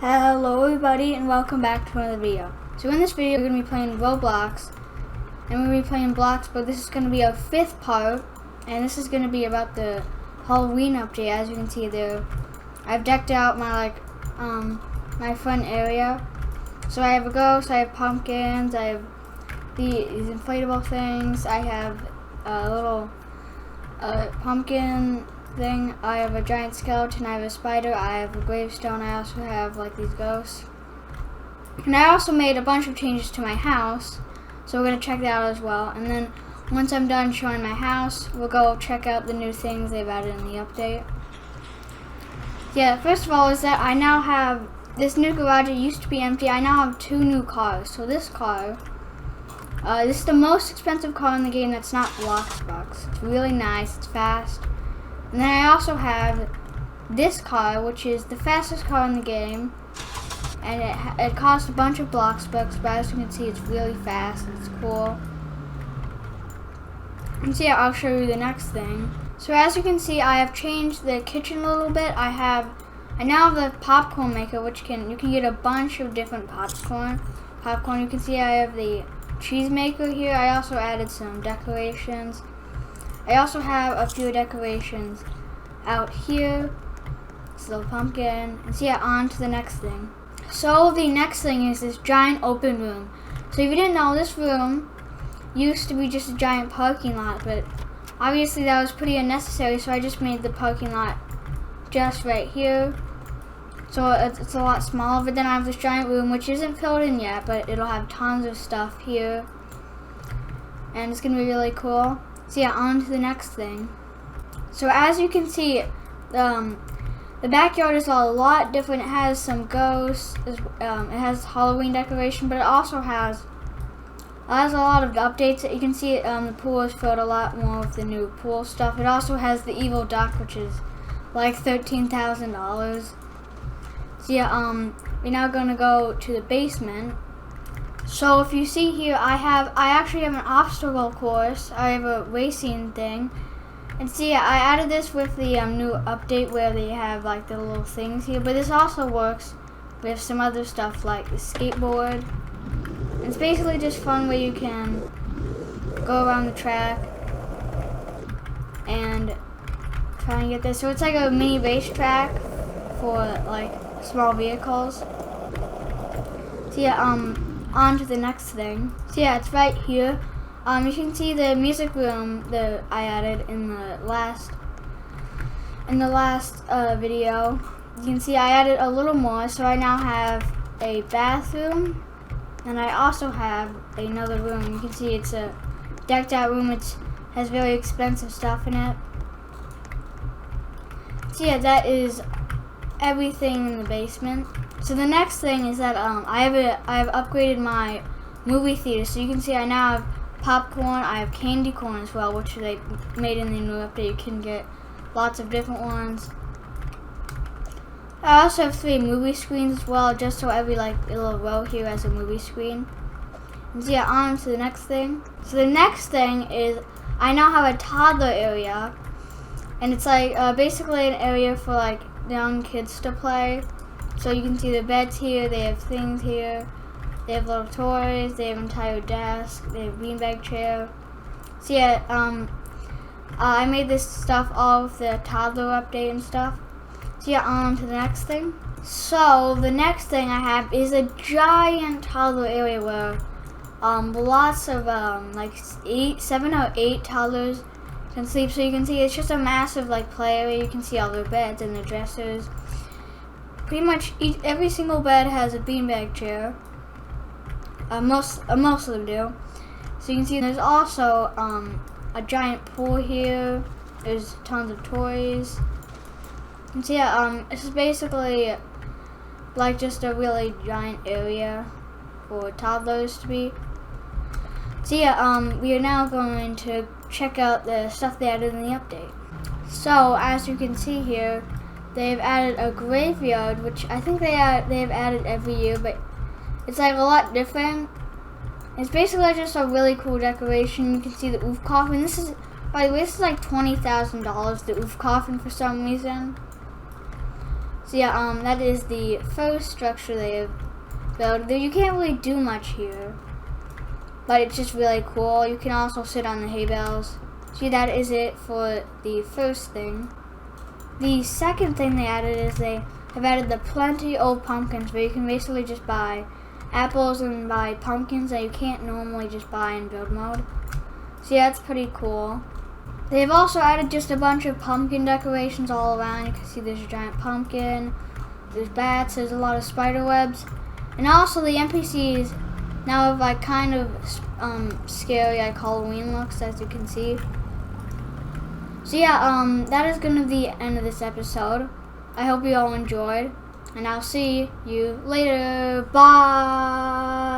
Hello everybody and welcome back to another video. So in this video we're going to be playing Roblox and we're going to be playing Bloxburg. This is going to be our 5th part and this is going to be about the Halloween update. As you can see there, I've decked out my my front area. So I have a ghost, I have pumpkins, I have these inflatable things, I have a little pumpkin thing, I have a giant skeleton, I have a spider, I have a gravestone, I also have like these ghosts. And I also made a bunch of changes to my house, so we're going to check that out as well. And then once I'm done showing my house, we'll go check out the new things they've added in the update. Yeah, first of all is that I now have this new garage. It used to be empty. I now have 2 new cars. So this car, this is the most expensive car in the game that's not Bloxburg. It's really nice, it's fast. And then I also have this car, which is the fastest car in the game, and it costs a bunch of Bloxburg, but as you can see, it's really fast and it's cool. And so yeah, I'll show you the next thing. So as you can see, I have changed the kitchen a little bit. I now have the popcorn maker, which you can get a bunch of different popcorn. You can see I have the cheese maker here. I also added some decorations. I also have a few decorations out here. This little pumpkin. And so yeah, on to the next thing. So the next thing is this giant open room. So if you didn't know, this room used to be just a giant parking lot, but obviously that was pretty unnecessary, so I just made the parking lot just right here. So it's a lot smaller, but then I have this giant room which isn't filled in yet, but it'll have tons of stuff here. And it's going to be really cool. So yeah, on to the next thing. So as you can see, the backyard is a lot different. It has some ghosts, it has Halloween decoration, but it also has a lot of updates. You can see the pool is filled a lot more with the new pool stuff. It also has the evil duck, which is like $13,000. So yeah, we're now gonna go to the basement. So if you see here, I actually have an obstacle course. I have a racing thing. And see, I added this with the new update where they have like the little things here. But this also works with some other stuff like the skateboard. It's basically just fun where you can go around the track and try and get this. So it's like a mini racetrack for like small vehicles. So yeah, on to the next thing. So yeah, it's right here. You can see the music room that I added in the last video. You can see I added a little more, so I now have a bathroom, and I also have another room. You can see it's a decked out room. It has very expensive stuff in it. So yeah, that is everything in the basement. So the next thing is that I have upgraded my movie theater. So you can see I now have popcorn. I have candy corn as well, which they made in the new update. You can get lots of different ones. I also have 3 movie screens as well, just so every like little row here has a movie screen. And so yeah, on to the next thing. So the next thing is I now have a toddler area, and it's like basically an area for like young kids to play. So you can see the beds here, they have things here, they have little toys, they have an entire desk, they have a beanbag chair. So yeah, I made this stuff all with the toddler update and stuff. So yeah, on to the next thing. So the next thing I have is a giant toddler area where lots of like 7 or 8 toddlers can sleep. So you can see it's just a massive like play area. You can see all their beds and their dressers. Pretty much every single bed has a beanbag chair. Most of them do. So you can see there's also a giant pool here. There's tons of toys. And so yeah, this is basically like just a really giant area for toddlers to be. So yeah, we are now going to check out the stuff they added in the update. So as you can see here, they've added a graveyard, which I think they've added every year, but it's like a lot different. It's basically just a really cool decoration. You can see the oof coffin. This is, by the way, this is like $20,000, the oof coffin for some reason. So yeah, that is the first structure they have built. You can't really do much here, but it's just really cool. You can also sit on the hay bales. See, that is it for the first thing. The second thing they added is they have added the plenty old pumpkins, where you can basically just buy apples and buy pumpkins that you can't normally just buy in build mode. So yeah, that's pretty cool. They've also added just a bunch of pumpkin decorations all around. You can see there's a giant pumpkin, there's bats, there's a lot of spider webs. And also the NPCs now have like kind of scary like Halloween looks, as you can see. So yeah, that is going to be the end of this episode. I hope you all enjoyed, and I'll see you later. Bye!